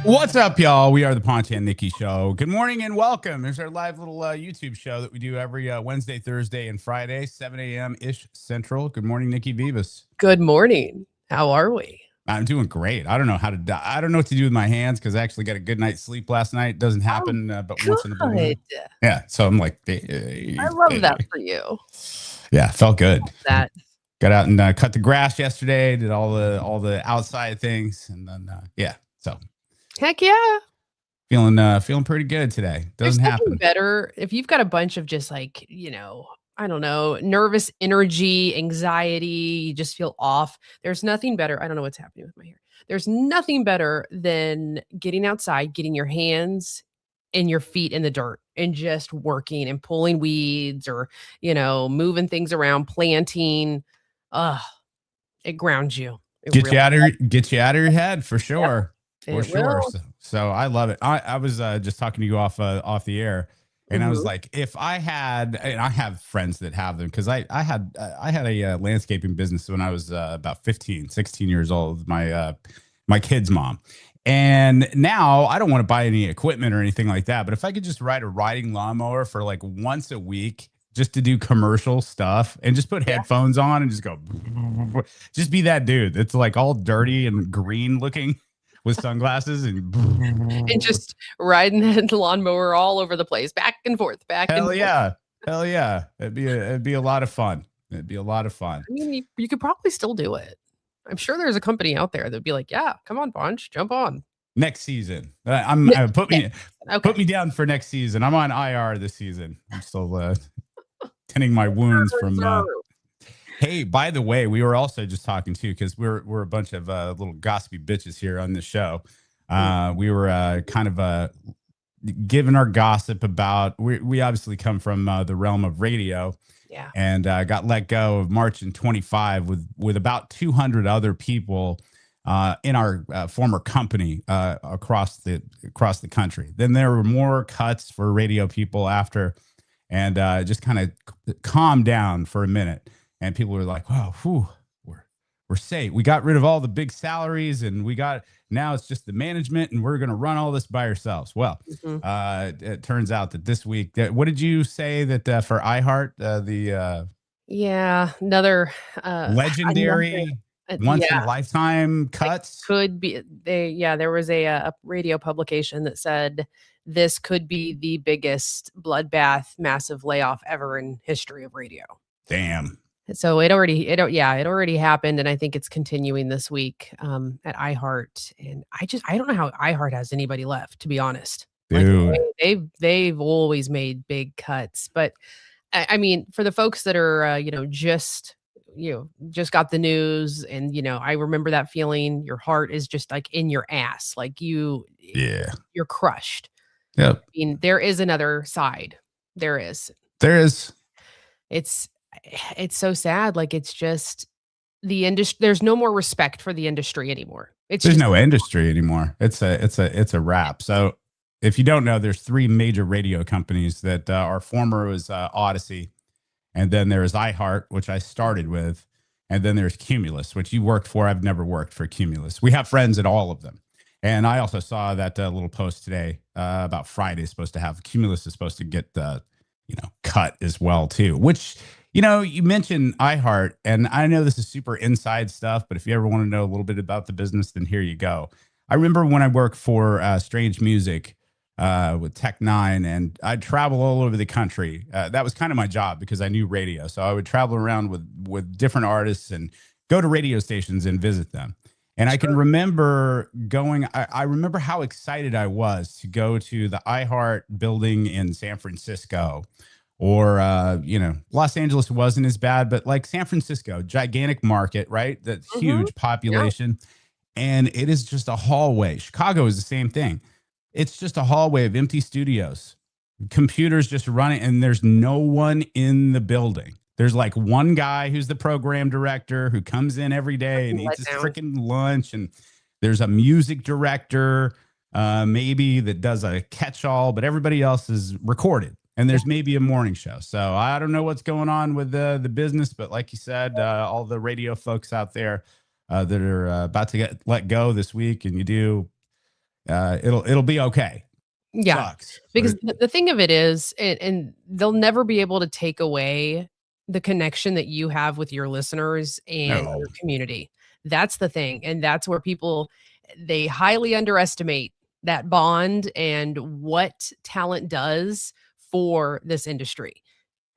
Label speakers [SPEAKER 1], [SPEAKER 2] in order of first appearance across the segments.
[SPEAKER 1] What's up, y'all? We are the Ponch and Nikki Show. Good morning and welcome. There's our live little YouTube show that we do every Wednesday, Thursday, and Friday, 7 a.m. ish Central. Good morning, Nikki Vivas.
[SPEAKER 2] Good morning. How are we?
[SPEAKER 1] I'm doing great. I don't know how to die. I don't know what to do with my hands because I actually got a good night's sleep last night. It doesn't happen but once in a blue moon. Yeah, so I'm like,
[SPEAKER 2] I love that for you.
[SPEAKER 1] Yeah, felt good.
[SPEAKER 2] That
[SPEAKER 1] got out and cut the grass yesterday. Did all the outside things, and then so
[SPEAKER 2] heck yeah,
[SPEAKER 1] feeling pretty good today. Doesn't happen
[SPEAKER 2] better if you've got a bunch of just like I don't know, nervous energy, anxiety, you just feel off. There's nothing better. I don't know what's happening with my hair. There's nothing better than getting outside, getting your hands and your feet in the dirt and just working and pulling weeds or, moving things around, planting. It grounds you.
[SPEAKER 1] Get you out of your head for sure.
[SPEAKER 2] Yeah, for sure.
[SPEAKER 1] So I love it. I was just talking to you off the air. And I was like, if I had, and I have friends that have them because I had a landscaping business when I was about 15, 16 years old, my kid's mom. And now I don't want to buy any equipment or anything like that. But if I could just ride a riding lawnmower for like once a week, just to do commercial stuff and just put headphones on and just go, just be that dude. It's like all dirty and green looking with sunglasses and
[SPEAKER 2] just riding the lawnmower all over the place, back and forth,
[SPEAKER 1] Hell yeah. It'd be a lot of fun. I
[SPEAKER 2] mean, you could probably still do it. I'm sure there's a company out there that'd be like, yeah, come on, Ponch, jump on.
[SPEAKER 1] Next season. Put me down for next season. I'm on IR this season. I'm still tending my wounds from Hey, by the way, we were also just talking too, because we're a bunch of little gossipy bitches here on this show. We were kind of giving our gossip about. We obviously come from the realm of radio, and got let go of March and 25 with about 200 other people in our former company across the country. Then there were more cuts for radio people after, and just kind of calmed down for a minute. And people were like, wow, we're safe. We got rid of all the big salaries and now it's just the management and we're going to run all this by ourselves. Well, it turns out that this week, what did you say that for iHeart,
[SPEAKER 2] another
[SPEAKER 1] legendary once in a lifetime cuts?
[SPEAKER 2] Could be. There was a radio publication that said this could be the biggest bloodbath, massive layoff ever in history of radio.
[SPEAKER 1] Damn.
[SPEAKER 2] So it already happened, and I think it's continuing this week at iHeart. And I don't know how iHeart has anybody left, to be honest.
[SPEAKER 1] Dude.
[SPEAKER 2] Like, they've always made big cuts, but I mean, for the folks that are just got the news, and I remember that feeling. Your heart is just like in your ass, like you're crushed.
[SPEAKER 1] Yeah.
[SPEAKER 2] I mean, there is another side. There is. It's so sad. Like, it's just the industry. There's no more respect for the industry anymore.
[SPEAKER 1] There's no industry anymore. It's a wrap. So if you don't know, there's three major radio companies that our former was Odyssey, and then there's iHeart, which I started with, and then there's Cumulus, which you worked for. I've never worked for Cumulus. We have friends at all of them. And I also saw that little post today about Friday is supposed to have Cumulus is supposed to get cut as well too, which, you mentioned iHeart, and I know this is super inside stuff, but if you ever want to know a little bit about the business, then here you go. I remember when I worked for Strange Music with Tech Nine, and I'd travel all over the country. That was kind of my job because I knew radio. So I would travel around with different artists and go to radio stations and visit them. And I can remember going, I remember how excited I was to go to the iHeart building in San Francisco. Or, Los Angeles wasn't as bad, but like San Francisco, gigantic market, right? That's huge population. Yeah. And it is just a hallway. Chicago is the same thing. It's just a hallway of empty studios, computers just running, and there's no one in the building. There's like one guy who's the program director who comes in every day and eats his freaking lunch. And there's a music director, maybe that does a catch-all, but everybody else is recorded. And there's maybe a morning show. So I don't know what's going on with the business, but like you said, all the radio folks out there that are about to get let go this week, and you do it'll be okay.
[SPEAKER 2] Yeah,
[SPEAKER 1] Sucks,
[SPEAKER 2] because
[SPEAKER 1] but
[SPEAKER 2] the thing of it is, and they'll never be able to take away the connection that you have with your listeners and
[SPEAKER 1] no.
[SPEAKER 2] your community. That's the thing, and that's where people they highly underestimate that bond and what talent does for this industry.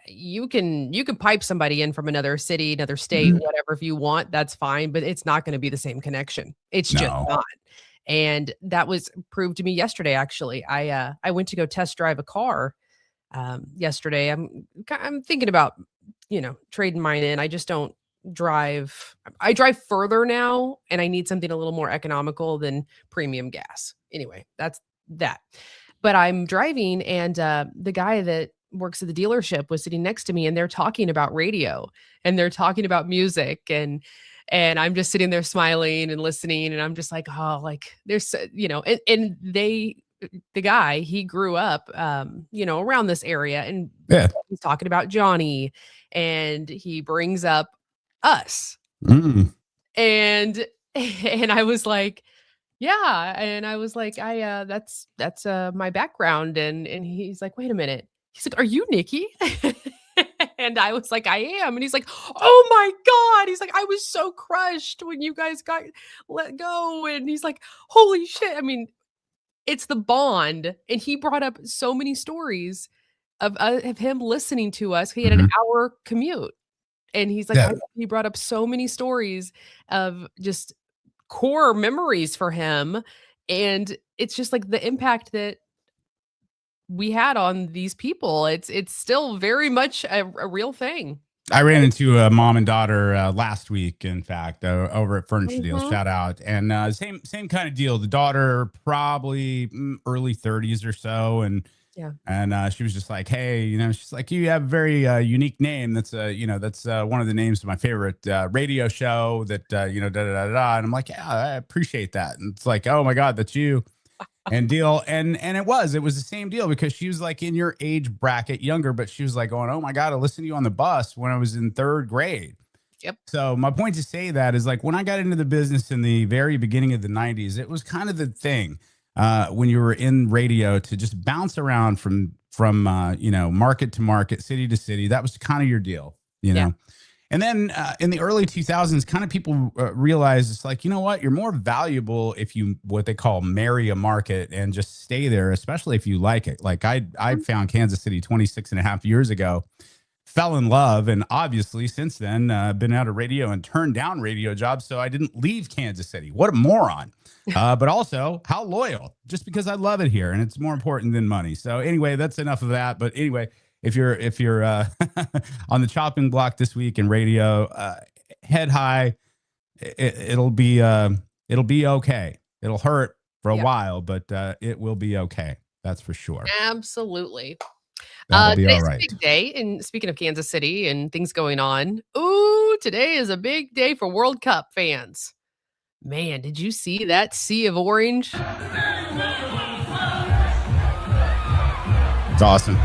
[SPEAKER 2] You can pipe somebody in from another city, another state,
[SPEAKER 1] Mhm.
[SPEAKER 2] whatever if you want, that's fine, but it's not gonna be the same connection. It's just
[SPEAKER 1] No.
[SPEAKER 2] not. And that was proved to me yesterday, actually. I went to go test drive a car, yesterday. I'm thinking about, trading mine in. I just don't drive I drive further now, and I need something a little more economical than premium gas. Anyway, that's that. But I'm driving, and, the guy that works at the dealership was sitting next to me, and they're talking about radio, and they're talking about music, and I'm just sitting there smiling and listening, and I'm just like, "Oh," like, there's and the guy, he grew up, around this area, and
[SPEAKER 1] Yeah.
[SPEAKER 2] he's talking about Johnny, and he brings up us,
[SPEAKER 1] Mm.
[SPEAKER 2] and and I was like, "Yeah," and I was like, that's my background," and he's like, "Wait a minute." He's like, "Are you Nikki?" And I was like, "I am," and he's like, "Oh my god." He's like, "I was so crushed when you guys got let go," and he's like, "Holy shit." I mean, it's the bond, and he brought up so many stories of him listening to us. He had an
[SPEAKER 1] Mhm.
[SPEAKER 2] hour commute, and he's like,
[SPEAKER 1] Yeah.
[SPEAKER 2] he brought up so many stories of just core memories for him, and it's just, like, the impact that we had on these people. It's still very much a real thing.
[SPEAKER 1] I ran into a mom and daughter last week, in fact, over at Furniture Deals.
[SPEAKER 2] Mhm.
[SPEAKER 1] Shout out, and same kind of deal. The daughter probably early 30s or so,
[SPEAKER 2] Yeah.
[SPEAKER 1] and she was just like, "Hey, she's like, you have a very unique name. That's one of the names of my favorite radio show. That da da da da." And I'm like, "Yeah, I appreciate that." And it's like, "Oh my god, that's you." And deal and it was the same deal because she was like in your age bracket younger, but she was like going, "Oh my god, I listened to you on the bus when I was in third grade."
[SPEAKER 2] Yep.
[SPEAKER 1] So my point to say that is like when I got into the business in the very beginning of the 90s, it was kind of the thing when you were in radio to just bounce around from market to market, city to city. That was kind of your deal, you
[SPEAKER 2] Yeah.
[SPEAKER 1] know. And then in the early 2000s, kind of people realized it's like, you know what, you're more valuable if you what they call marry a market and just stay there, especially if you like it. Like I
[SPEAKER 2] Mhm.
[SPEAKER 1] found Kansas City 26 and a half years ago, fell in love, and obviously since then been out of radio and turned down radio jobs, so I didn't leave Kansas City. What a moron. But also how loyal, just because I love it here and it's more important than money. So anyway, that's enough of that. But anyway, if you're on the chopping block this week in radio, head high. It'll be okay. It'll hurt for a
[SPEAKER 2] Yeah.
[SPEAKER 1] while, but it will be okay. That's for sure.
[SPEAKER 2] Absolutely.
[SPEAKER 1] That'll be all
[SPEAKER 2] Today's a
[SPEAKER 1] right.
[SPEAKER 2] big day, and speaking of Kansas City and things going on, ooh, today is a big day for World Cup fans. Man, did you see that sea of orange?
[SPEAKER 1] It's awesome.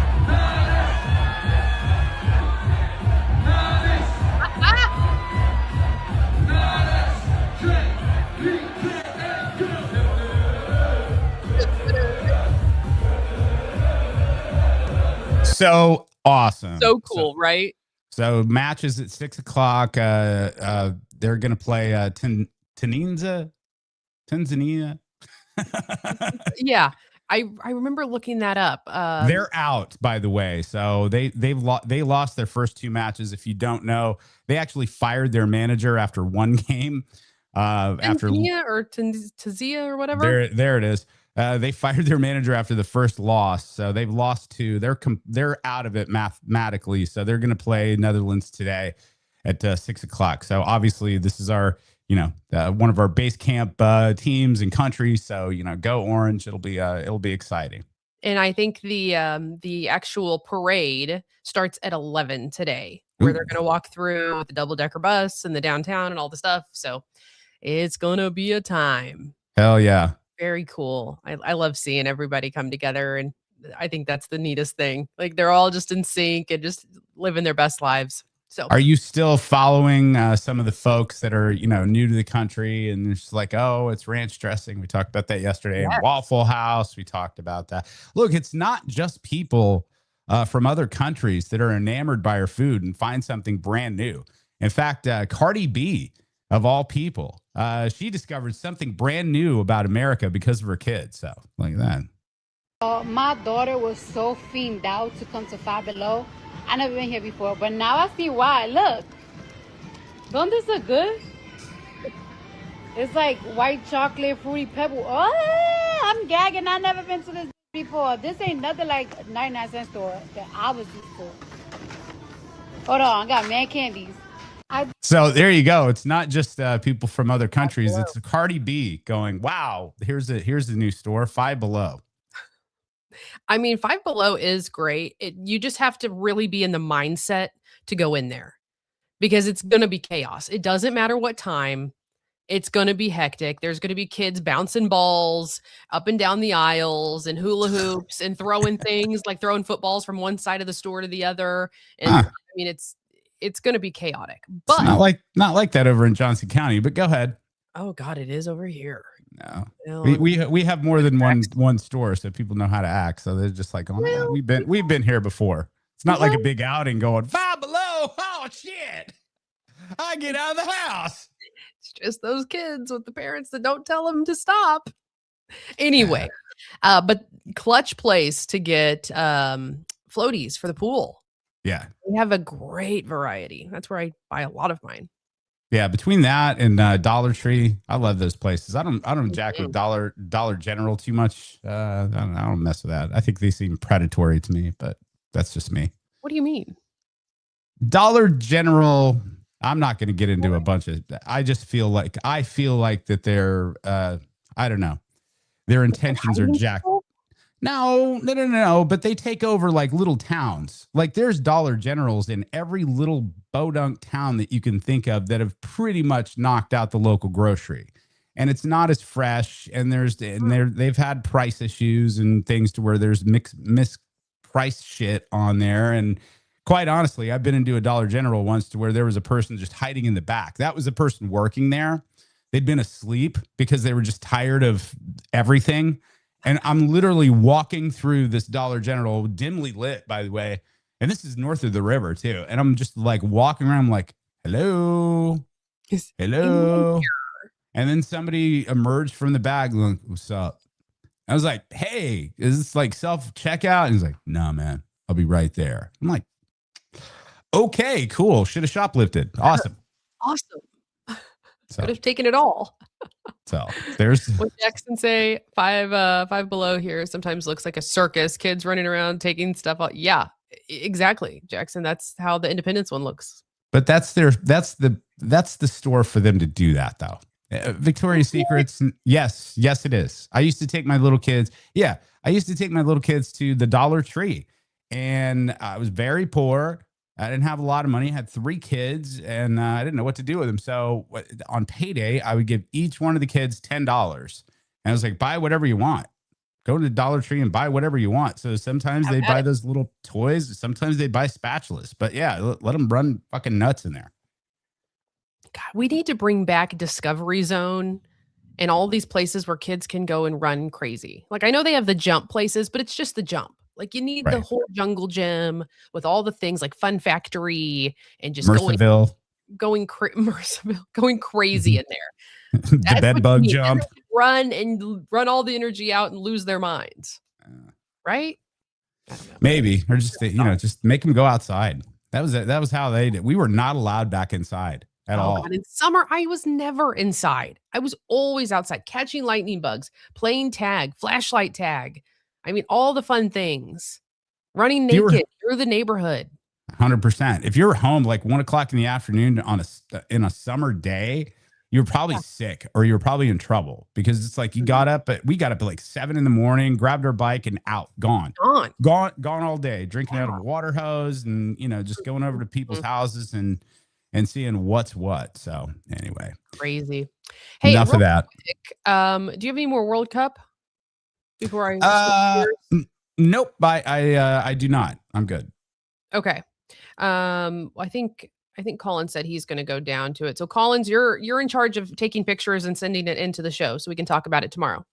[SPEAKER 1] So awesome.
[SPEAKER 2] So
[SPEAKER 1] So
[SPEAKER 2] cool, right?
[SPEAKER 1] so matches at 6 o'clock. They're gonna play Tanzania.
[SPEAKER 2] Yeah. I remember looking that up.
[SPEAKER 1] They're out, by the way. So they lost their first two matches. If you don't know, they actually fired their manager after one game. After
[SPEAKER 2] Tanzania or Tanzania or whatever?
[SPEAKER 1] there it is. They fired their manager after the first loss, so they've lost two. They're out of it mathematically. So they're going to play Netherlands today at 6 o'clock. So obviously, this is our one of our base camp teams and countries. So go Orange. It'll be exciting.
[SPEAKER 2] And I think the actual parade starts at 11 today, where they're
[SPEAKER 1] Ooh,
[SPEAKER 2] gonna walk through with the double-decker bus and the downtown and all the stuff, so it's gonna be a time.
[SPEAKER 1] hell yeah.
[SPEAKER 2] Very cool. I love seeing everybody come together, and I think that's the neatest thing. Like, they're all just in sync and just living their best lives. So
[SPEAKER 1] Are you still following some of the folks that are, new to the country and it's like, oh, it's ranch dressing? We talked about that yesterday. And
[SPEAKER 2] yeah,
[SPEAKER 1] Waffle House, we talked about that. Look, it's not just people from other countries that are enamored by our food and find something brand new. In fact, Cardi B, of all people, she discovered something brand new about America because of her kids. So, like that.
[SPEAKER 3] My daughter was so fiended out to come to Five Below. I never been here before, but now I see why. Look, don't this look good? It's like white chocolate, fruity pebble. Oh, I'm gagging. I never been to this before. This ain't nothing like 99-cent store that I was used to. Hold on, I got man candies.
[SPEAKER 1] So there you go. It's not just people from other countries. It's Cardi B going, "Wow, here's a new store, Five Below."
[SPEAKER 2] I mean, Five Below is great. You just have to really be in the mindset to go in there because it's going to be chaos. It doesn't matter what time. It's going to be hectic. There's going to be kids bouncing balls up and down the aisles and hula hoops and throwing things like throwing footballs from one side of the store to the other. And I mean, it's going to be chaotic. But
[SPEAKER 1] It's not like that over in Johnson County. But go ahead.
[SPEAKER 2] Oh God, it is over here.
[SPEAKER 1] No,
[SPEAKER 2] No,
[SPEAKER 1] we have more than one store, so people know how to act. So they're just like, oh,
[SPEAKER 2] Well,
[SPEAKER 1] we've been here before. It's not like a big outing going Five Below. Oh shit! I get out of the house.
[SPEAKER 2] It's just those kids with the parents that don't tell them to stop. Anyway, but clutch place to get floaties for the pool.
[SPEAKER 1] Yeah,
[SPEAKER 2] We have a great variety. That's where I buy a lot of mine.
[SPEAKER 1] yeah. Between that and Dollar Tree, I love those places. I don't jack with Dollar General too much. I don't mess with that. I think they seem predatory to me, but that's just me.
[SPEAKER 2] What do you mean?
[SPEAKER 1] Dollar General. I'm not going to get into a bunch of. I just feel like that they're. I don't know. Their intentions are jacked. No. But they take over like little towns. Like there's Dollar Generals in every little bodunk town that you can think of that have pretty much knocked out the local grocery, and it's not as fresh. And they've had price issues and things to where there's mispriced shit on there. And quite honestly, I've been into a Dollar General once to where there was a person just hiding in the back. That was a person working there. They'd been asleep because they were just tired of everything. And I'm literally walking through this Dollar General, dimly lit, by the way. And this is north of the river, too. And I'm just like walking around, like, hello. Hello. And then somebody emerged from the bag, like, what's up? I was like, hey, is this like self checkout? And he's like, no, man, I'll be right there. I'm like, okay, cool. Should have shoplifted. Awesome.
[SPEAKER 2] Awesome.
[SPEAKER 1] So,
[SPEAKER 2] Could have taken it all.
[SPEAKER 1] So there's
[SPEAKER 2] what Jackson say. Five Below here sometimes looks like a circus. Kids running around taking stuff out. Yeah, exactly, Jackson. That's how the Independence one looks.
[SPEAKER 1] But that's the store for them to do that, though. Victoria's Secrets. Yes, it is. I used to take my little kids. Yeah, I used to take my little kids to the Dollar Tree, and I was very poor. I didn't have a lot of money. I had 3 kids, and I didn't know what to do with them. So on payday, I would give each one of the kids $10. And I was like, buy whatever you want. Go to the Dollar Tree and buy whatever you want. So sometimes they buy those little toys. Sometimes they buy spatulas. But yeah, let them run fucking nuts in there.
[SPEAKER 2] God, we need to bring back Discovery Zone and all these places where kids can go and run crazy. Like I know they have the jump places, but it's just the jump. Like you need the whole jungle gym with all the things like Fun Factory and just
[SPEAKER 1] Mercerville.
[SPEAKER 2] going crazy in there.
[SPEAKER 1] The bed bug jump.
[SPEAKER 2] Run all the energy out and lose their minds. Right? I don't know.
[SPEAKER 1] Maybe. Or just just make them go outside. That was how they did. We were not allowed back inside at all.
[SPEAKER 2] God, in summer, I was never inside. I was always outside catching lightning bugs, playing tag, flashlight tag. I mean, all the fun things. Running naked through the neighborhood.
[SPEAKER 1] 100%. If you're home like 1:00 in the afternoon in a summer day, you're probably sick or you're probably in trouble because it's like we got up at like 7 a.m, grabbed our bike and gone all day, drinking out of a water hose and just going over to people's houses and seeing what's what. So anyway,
[SPEAKER 2] crazy. Hey,
[SPEAKER 1] enough of that.
[SPEAKER 2] Quick, do you have any more World Cup? Before I
[SPEAKER 1] nope, I do not. I'm good.
[SPEAKER 2] Okay. I think I think Colin said he's going to go down to it. So Collins, you're in charge of taking pictures and sending it into the show so we can talk about it tomorrow.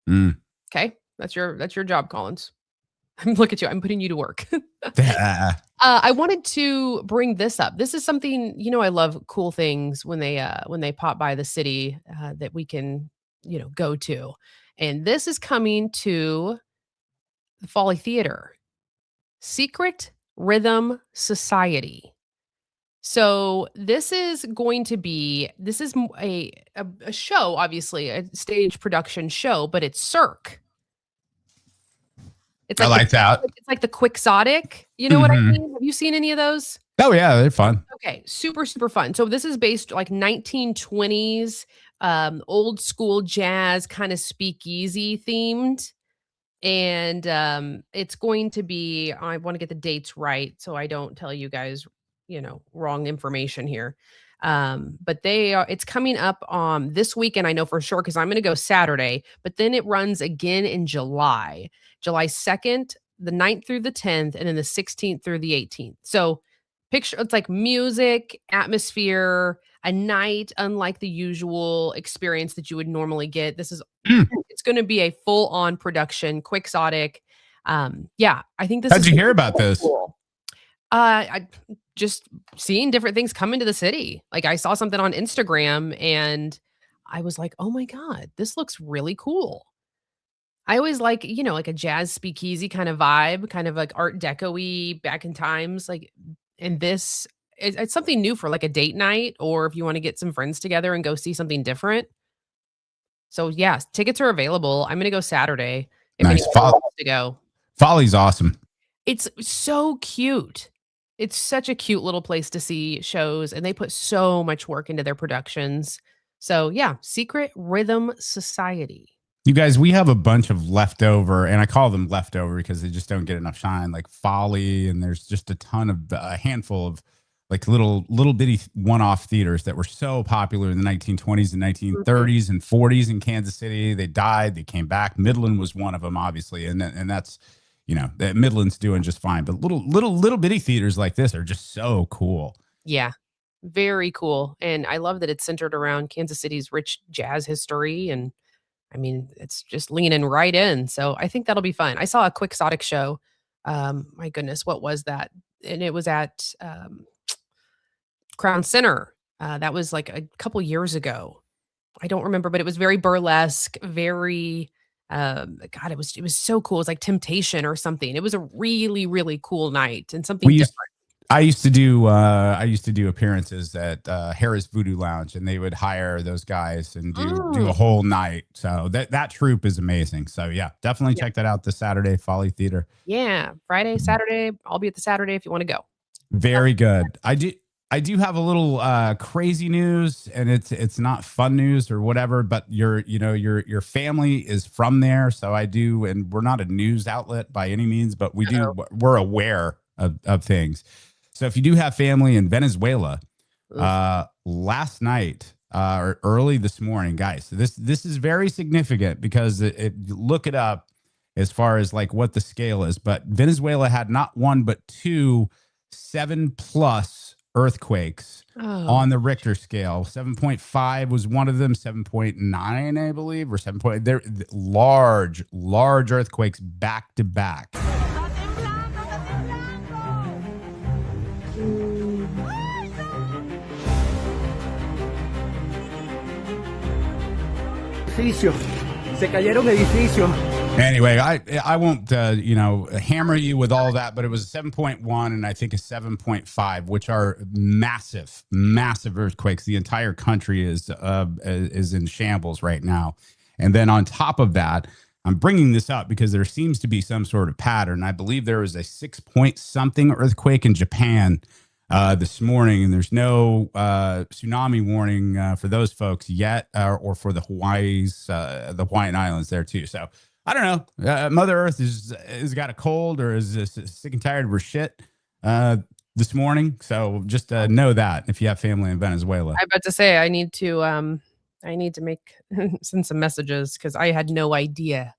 [SPEAKER 2] Okay, that's your job, Collins. Look at you. I'm putting you to work. I wanted to bring this up. This is something, I love cool things when they pop by the city that we can, go to. And this is coming to the Folly Theater. Secret Rhythm Society. So this is a show, obviously, a stage production show, but it's Cirque. It's like
[SPEAKER 1] I like that.
[SPEAKER 2] It's like the Quixotic. You know what I mean? Have you seen any of those?
[SPEAKER 1] Oh yeah, they're fun.
[SPEAKER 2] Okay, super, super fun. So this is based like 1920s, old school jazz, kind of speakeasy themed. And it's going to be, I want to get the dates right so I don't tell you guys, wrong information here. But it's coming up this weekend, I know for sure, because I'm going to go Saturday, but then it runs again in July 2nd, the 9th through the 10th, and then the 16th through the 18th. So it's like music, atmosphere, a night unlike the usual experience that you would normally get. This is it's going to be a full-on production, Quixotic. Yeah, I think this.
[SPEAKER 1] How'd you hear about this?
[SPEAKER 2] Cool. I just seeing different things come into the city. Like I saw something on Instagram and I was like, oh my God, this looks really cool. I always like, like a jazz speakeasy kind of vibe, kind of like Art Deco-y back in times. And this, it's something new for like a date night, or if you want to get some friends together and go see something different. So yeah, tickets are available. I'm going to go Saturday. If
[SPEAKER 1] nice.
[SPEAKER 2] anyone wants to go.
[SPEAKER 1] Folly's awesome.
[SPEAKER 2] It's so cute. It's such a cute little place to see shows, and they put so much work into their productions. So yeah, Secret Rhythm Society.
[SPEAKER 1] You guys, we have a bunch of leftover, and I call them leftover because they just don't get enough shine, like Folly, and there's just a handful of like little bitty one-off theaters that were so popular in the 1920s and 1930s and 40s in Kansas City. They died, they came back. Midland was one of them, obviously, and that's that Midland's doing just fine. But little bitty theaters like this are just so cool.
[SPEAKER 2] Yeah, very cool, and I love that it's centered around Kansas City's rich jazz history, and I mean, it's just leaning right in. So I think that'll be fun. I saw a Quixotic show. My goodness, what was that? And it was at Crown Center. That was like a couple years ago. I don't remember, but it was very burlesque, very God, it was so cool. It was like Temptation or something. It was a really, really cool night and something different.
[SPEAKER 1] I used to do appearances at Harris Voodoo Lounge, and they would hire those guys and do a whole night. So that troupe is amazing. So yeah, definitely check that out this Saturday, Folly Theater.
[SPEAKER 2] Yeah, Friday, Saturday. I'll be at the Saturday if you want to go.
[SPEAKER 1] Very good. I do have a little crazy news, and it's not fun news or whatever, but your family is from there, so I do, and we're not a news outlet by any means, but we're aware of things. So if you do have family in Venezuela, last night or early this morning, guys, this is very significant because look it up as far as like what the scale is. But Venezuela had not one but two 7+ earthquakes on the Richter scale. 7.5 was one of them. 7.9, I believe, or 7. They're large earthquakes back to back.
[SPEAKER 4] Se cayeron edificios.
[SPEAKER 1] Anyway, I won't hammer you with all that, but it was a 7.1 and I think a 7.5, which are massive earthquakes. The entire country is in shambles right now. And then on top of that, I'm bringing this up because there seems to be some sort of pattern. I believe there was a 6-point-something earthquake in Japan this morning, and there's no tsunami warning for those folks yet, or for the Hawaiian Islands there too. So I don't know. Mother Earth has got a cold, or is sick and tired of her shit this morning. So just know that if you have family in Venezuela.
[SPEAKER 2] I'm about to say I need to send some messages because I had no idea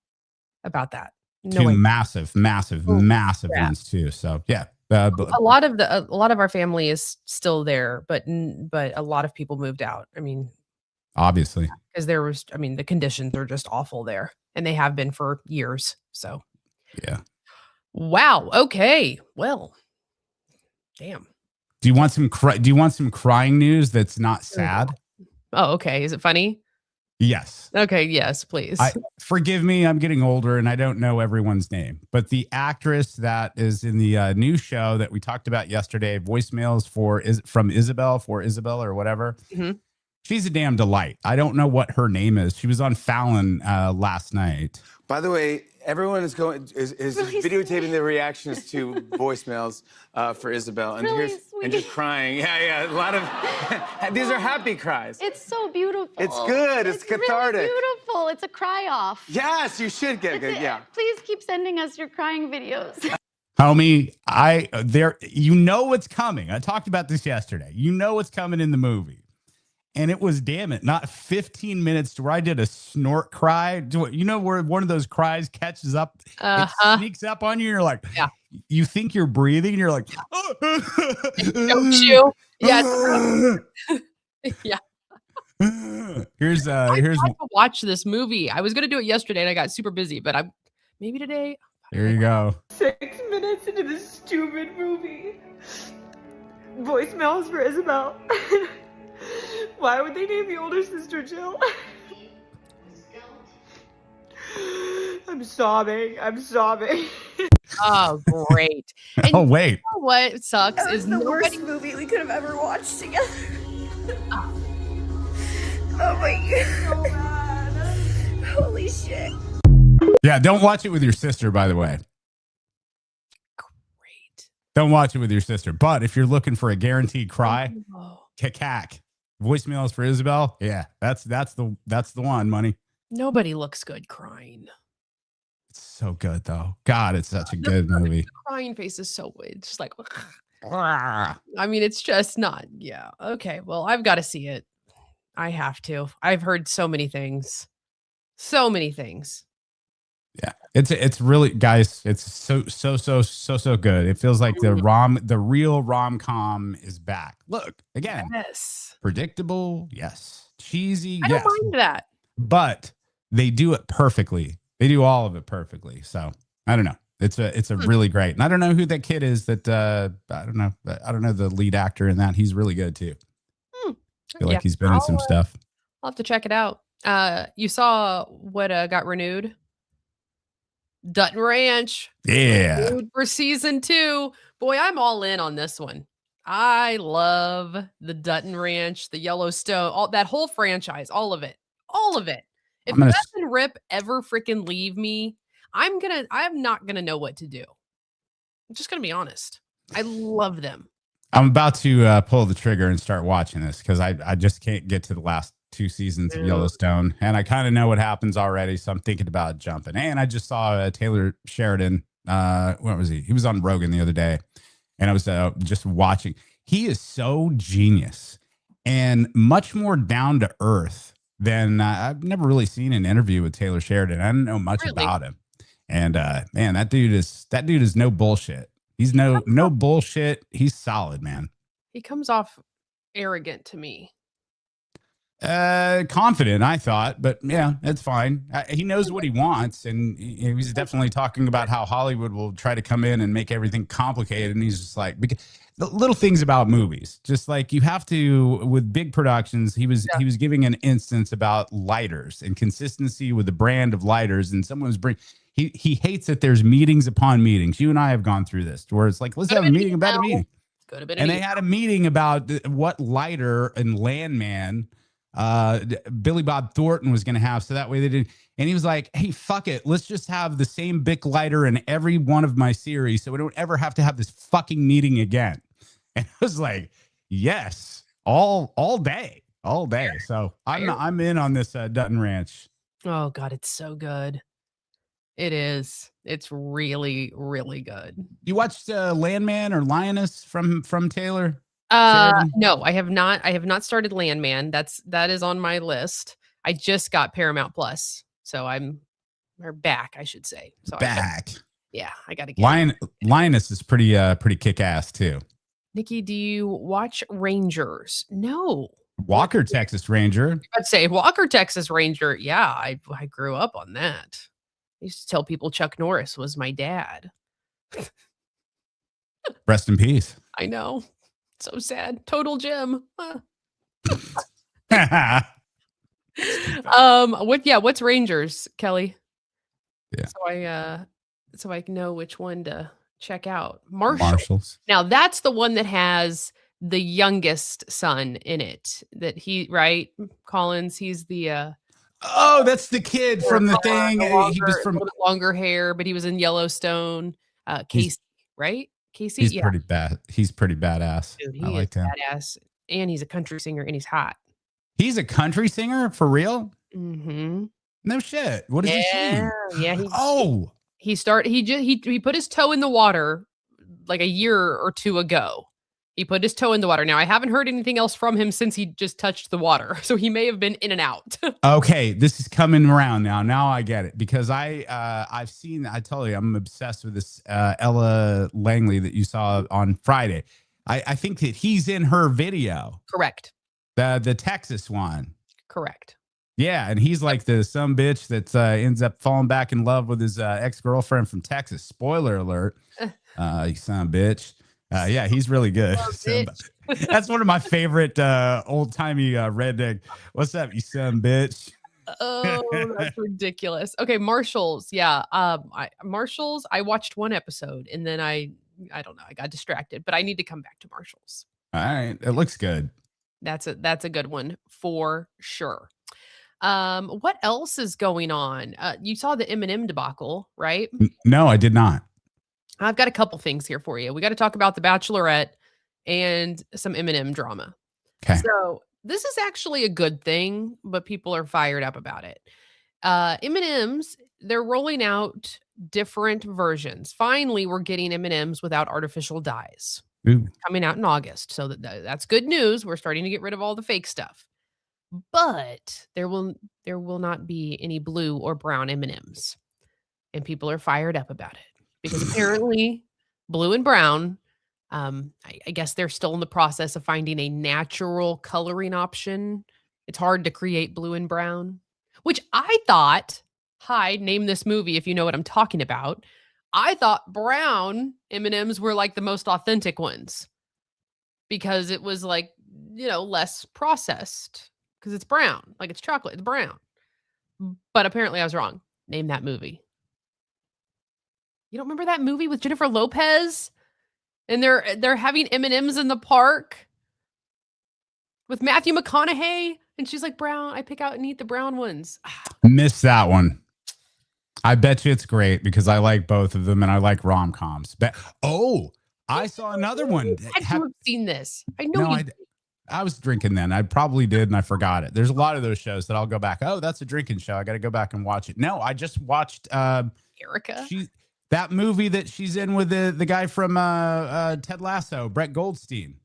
[SPEAKER 2] about that.
[SPEAKER 1] Two massive ones too. So yeah. But
[SPEAKER 2] A lot of our family is still there, but a lot of people moved out. I mean,
[SPEAKER 1] obviously,
[SPEAKER 2] because the conditions are just awful there, and they have been for years. So,
[SPEAKER 1] yeah.
[SPEAKER 2] wow. Okay. Well, damn.
[SPEAKER 1] Do you want some crying news that's not sad?
[SPEAKER 2] Oh, okay. Is it funny?
[SPEAKER 1] Yes.
[SPEAKER 2] Okay. Yes, please.
[SPEAKER 1] Forgive me, I'm getting older and I don't know everyone's name, but the actress that is in the new show that we talked about yesterday, voicemails from Isabel or whatever.
[SPEAKER 2] Mhm.
[SPEAKER 1] She's a damn delight. I don't know what her name is. She was on Fallon last night.
[SPEAKER 5] By the way, everyone is videotaping their reactions to voicemails for Isabel, and and just crying. Yeah, a lot of these are happy cries.
[SPEAKER 6] It's so beautiful.
[SPEAKER 5] It's good. It's cathartic.
[SPEAKER 6] Really beautiful. It's a cry off.
[SPEAKER 5] Yes, you should get good. Yeah.
[SPEAKER 6] Please keep sending us your crying videos.
[SPEAKER 1] Homie, you know what's coming. I talked about this yesterday. You know what's coming in the movie. And it was, damn it, not 15 minutes to where I did a snort cry. You know where one of those cries catches up, it sneaks up on you, and you're like,
[SPEAKER 2] yeah.
[SPEAKER 1] You think you're breathing, and you're like,
[SPEAKER 2] don't you? Yeah. Yeah.
[SPEAKER 1] Here's
[SPEAKER 2] I tried to watch this movie. I was gonna do it yesterday, and I got super busy. But maybe today.
[SPEAKER 1] Here you go.
[SPEAKER 7] 6 minutes into this stupid movie. Voicemails for Isabel. Why would they name the older sister Jill? I'm sobbing.
[SPEAKER 2] Oh, great. And
[SPEAKER 1] oh, wait.
[SPEAKER 2] You know what sucks
[SPEAKER 7] That was the worst movie we could have ever watched together. Oh my god. So bad. Holy shit.
[SPEAKER 1] Yeah, don't watch it with your sister, by the way.
[SPEAKER 2] Great.
[SPEAKER 1] Don't watch it with your sister. But if you're looking for a guaranteed cry,
[SPEAKER 2] oh.
[SPEAKER 1] cacac. Voicemails for Isabel. Yeah, that's the one, money.
[SPEAKER 2] Nobody looks good crying.
[SPEAKER 1] It's so good though. God, it's such a good movie.
[SPEAKER 2] The crying face is so good. It's just like I mean, it's just not. Yeah. Okay. Well, I've got to see it. I have to. I've heard so many things. So many things.
[SPEAKER 1] Yeah. It's really, guys, it's so good. It feels like the real rom-com is back. Look, again.
[SPEAKER 2] Yes.
[SPEAKER 1] Predictable, yes. Cheesy,
[SPEAKER 2] I
[SPEAKER 1] yes.
[SPEAKER 2] don't mind that.
[SPEAKER 1] But they do it perfectly. They do all of it perfectly. So I don't know. It's a really great. And I don't know who that kid is that I don't know. I don't know the lead actor in that. He's really good too. I feel like he's been in some stuff.
[SPEAKER 2] I'll have to check it out. You saw what got renewed? Dutton Ranch.
[SPEAKER 1] Yeah.
[SPEAKER 2] Renewed for season 2. Boy, I'm all in on this one. I love the Dutton Ranch, the Yellowstone, all that whole franchise, all of it. If Beth and Rip ever freaking leave me, I'm not gonna know what to do. I'm just gonna be honest. I love them.
[SPEAKER 1] I'm about to pull the trigger and start watching this because I just can't get to the last 2 seasons of Yellowstone, and I kind of know what happens already, so I'm thinking about jumping. And I just saw Taylor Sheridan. What was he? He was on Rogan the other day, and I was just watching. He is so genius and much more down to earth than I've never really seen an interview with Taylor Sheridan. I don't know much about him, and man, that dude is no bullshit. He's no bullshit. He's solid, man.
[SPEAKER 2] He comes off arrogant to me.
[SPEAKER 1] Confident, I thought, but yeah, that's fine. He knows what he wants, and he's definitely talking about how Hollywood will try to come in and make everything complicated. And he's just like, because the little things about movies, just like you have to with big productions. He was giving an instance about lighters and consistency with the brand of lighters, and someone was he hates that there's meetings upon meetings. You and I have gone through this, where it's like, let's have a meeting about a meeting.
[SPEAKER 2] Could have been,
[SPEAKER 1] and they had a meeting about what lighter and Landman. Billy Bob Thornton was going to have, so that way they did. And he was like, hey, fuck it, let's just have the same Bic lighter in every one of my series, so we don't ever have to have this fucking meeting again. And I was like, yes, all day. So I'm in on this Dutton Ranch.
[SPEAKER 2] Oh god, it's so good. It is. It's really, really good.
[SPEAKER 1] You watched Landman or Lioness from Taylor?
[SPEAKER 2] No, I have not. I have not started Landman. That is on my list. I just got Paramount Plus, so we're back, I should say. So
[SPEAKER 1] back.
[SPEAKER 2] Yeah, I gotta get
[SPEAKER 1] Linus is pretty kick ass too.
[SPEAKER 2] Nikki, do you watch Rangers? No.
[SPEAKER 1] Walker, Texas Ranger.
[SPEAKER 2] I'd say Walker, Texas Ranger. Yeah, I grew up on that. I used to tell people Chuck Norris was my dad.
[SPEAKER 1] Rest in peace.
[SPEAKER 2] I know. So sad. Total Jim. What's Rangers, Kelly?
[SPEAKER 1] Yeah.
[SPEAKER 2] So I know which one to check out.
[SPEAKER 1] Marshalls.
[SPEAKER 2] Now that's the one that has the youngest son in it. Right? Collins, he's the
[SPEAKER 1] Oh, that's the kid from the thing. He was from
[SPEAKER 2] longer hair, but he was in Yellowstone. Casey, right? Casey.
[SPEAKER 1] He's pretty bad. He's pretty badass.
[SPEAKER 2] Dude,
[SPEAKER 1] I
[SPEAKER 2] he
[SPEAKER 1] like
[SPEAKER 2] is
[SPEAKER 1] him.
[SPEAKER 2] badass, and he's a country singer, and he's hot.
[SPEAKER 1] He's a country singer for real?
[SPEAKER 2] Mm-hmm.
[SPEAKER 1] No shit. What does he sing?
[SPEAKER 2] Yeah. He put his toe in the water like a year or two ago. He put his toe in the water. Now I haven't heard anything else from him since he just touched the water. So he may have been in and out.
[SPEAKER 1] Okay, this is coming around now. Now I get it because I've seen. I tell you, I'm obsessed with this Ella Langley that you saw on Friday. I think that he's in her video.
[SPEAKER 2] Correct.
[SPEAKER 1] The Texas one.
[SPEAKER 2] Correct.
[SPEAKER 1] Yeah, and he's like the some bitch that ends up falling back in love with his ex-girlfriend from Texas. Spoiler alert. You son of a bitch. Yeah, he's really good. So, that's one of my favorite old-timey redneck. What's up, you son of a bitch?
[SPEAKER 2] Oh, that's ridiculous. Okay, Marshalls. Yeah. Marshalls, I watched one episode and then I don't know, I got distracted, but I need to come back to Marshalls.
[SPEAKER 1] All right. It looks good.
[SPEAKER 2] That's a good one for sure. What else is going on? You saw the Eminem debacle, right?
[SPEAKER 1] No, I did not.
[SPEAKER 2] I've got a couple things here for you. We got to talk about The Bachelorette and some Eminem drama.
[SPEAKER 1] Okay.
[SPEAKER 2] So this is actually a good thing, but people are fired up about it. M&Ms, they're rolling out different versions. Finally, we're getting M&Ms without artificial dyes.
[SPEAKER 1] Ooh.
[SPEAKER 2] Coming out in August. So that's good news. We're starting to get rid of all the fake stuff. But there will not be any blue or brown M&Ms. And people are fired up about it because apparently blue and brown, I guess they're still in the process of finding a natural coloring option. It's hard to create blue and brown, which I thought, name this movie if you know what I'm talking about. I thought brown M&Ms were like the most authentic ones because it was like, less processed because it's brown, like it's chocolate, it's brown. But apparently I was wrong. Name that movie. You don't remember that movie with Jennifer Lopez? And they're having M&Ms in the park with Matthew McConaughey. And she's like, brown, I pick out and eat the brown ones.
[SPEAKER 1] Missed that one. I bet you it's great because I like both of them and I like rom-coms. I saw another one.
[SPEAKER 2] Have you seen this? I know
[SPEAKER 1] I was drinking then. I probably did and I forgot it. There's a lot of those shows that I'll go back. Oh, that's a drinking show. I got to go back and watch it. No, I just watched
[SPEAKER 2] Erica.
[SPEAKER 1] That movie that she's in with the guy from Ted Lasso, Brett Goldstein.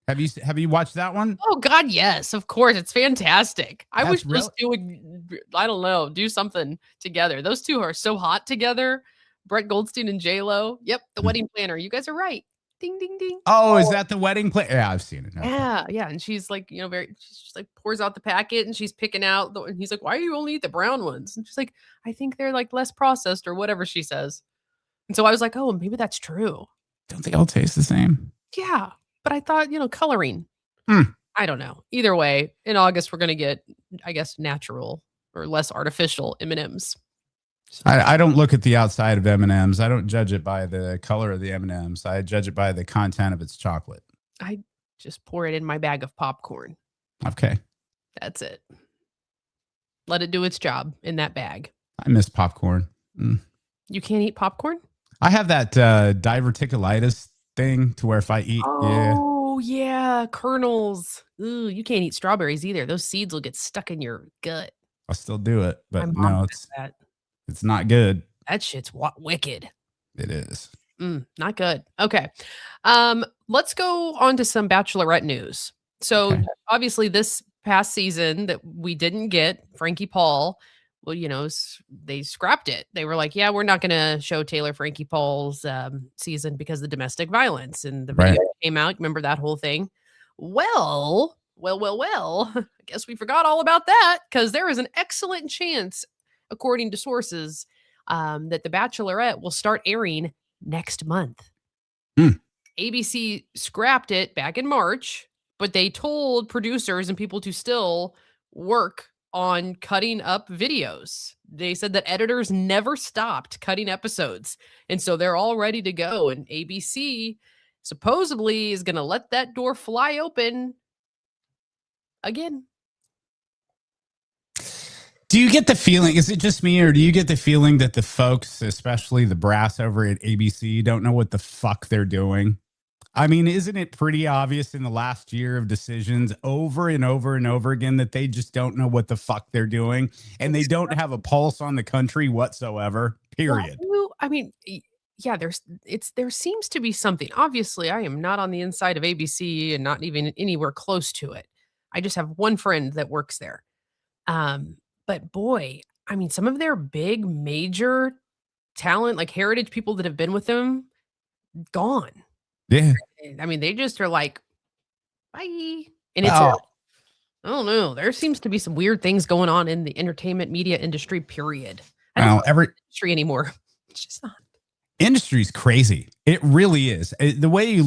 [SPEAKER 1] Have you watched that one?
[SPEAKER 2] Oh God, yes, of course. It's fantastic. I wish those two would, I don't know, do something together. Those two are so hot together. Brett Goldstein and J-Lo. Yep, The Wedding Planner. You guys are right. Ding, ding, ding.
[SPEAKER 1] Oh, is that The Wedding Planner? Yeah, I've seen it. Okay.
[SPEAKER 2] Yeah. And she's like, she just like pours out the packet and she's picking out and he's like, why do you only eat the brown ones? And she's like, I think they're like less processed or whatever she says. And so I was like, oh, maybe that's true.
[SPEAKER 1] Don't they all taste the same?
[SPEAKER 2] Yeah. But I thought, coloring. I don't know. Either way, in August, we're going to get, I guess, natural or less artificial M&Ms. So.
[SPEAKER 1] I don't look at the outside of M&Ms. I don't judge it by the color of the M&Ms. I judge it by the content of its chocolate.
[SPEAKER 2] I just pour it in my bag of popcorn.
[SPEAKER 1] Okay.
[SPEAKER 2] That's it. Let it do its job in that bag.
[SPEAKER 1] I miss popcorn.
[SPEAKER 2] You can't eat popcorn?
[SPEAKER 1] I have that diverticulitis thing to where if I eat,
[SPEAKER 2] yeah, kernels. Ooh, you can't eat strawberries either. Those seeds will get stuck in your gut.
[SPEAKER 1] I'll still do it, but
[SPEAKER 2] no,
[SPEAKER 1] it's not good.
[SPEAKER 2] That shit's wicked.
[SPEAKER 1] It is.
[SPEAKER 2] Not good. Okay. Let's go on to some Bachelorette news. So obviously this past season that we didn't get, Frankie Paul well, they scrapped it. They were like, yeah, we're not going to show Taylor Frankie Paul's season because of the domestic violence. And the video came out. Remember that whole thing? Well, I guess we forgot all about that, because there is an excellent chance, according to sources, that The Bachelorette will start airing next month. ABC scrapped it back in March, but they told producers and people to still work on cutting up videos. They said that editors never stopped cutting episodes. And so they're all ready to go. And ABC supposedly is going to let that door fly open again.
[SPEAKER 1] Do you get the feeling, is it just me, or do you get the feeling that the folks, especially the brass over at ABC, don't know what the fuck they're doing? I mean, isn't it pretty obvious in the last year of decisions over and over and over again that they just don't know what the fuck they're doing, and they don't have a pulse on the country whatsoever, period?
[SPEAKER 2] Well, I mean, yeah, there seems to be something. Obviously, I am not on the inside of ABC and not even anywhere close to it. I just have one friend that works there. But boy, I mean, some of their big major talent, like heritage people that have been with them, gone.
[SPEAKER 1] Yeah.
[SPEAKER 2] I mean, they just are like, bye. And it's, I don't know. There seems to be some weird things going on in the entertainment media industry, period. I don't know every industry anymore. It's just not.
[SPEAKER 1] Industry's crazy. It really is. The way you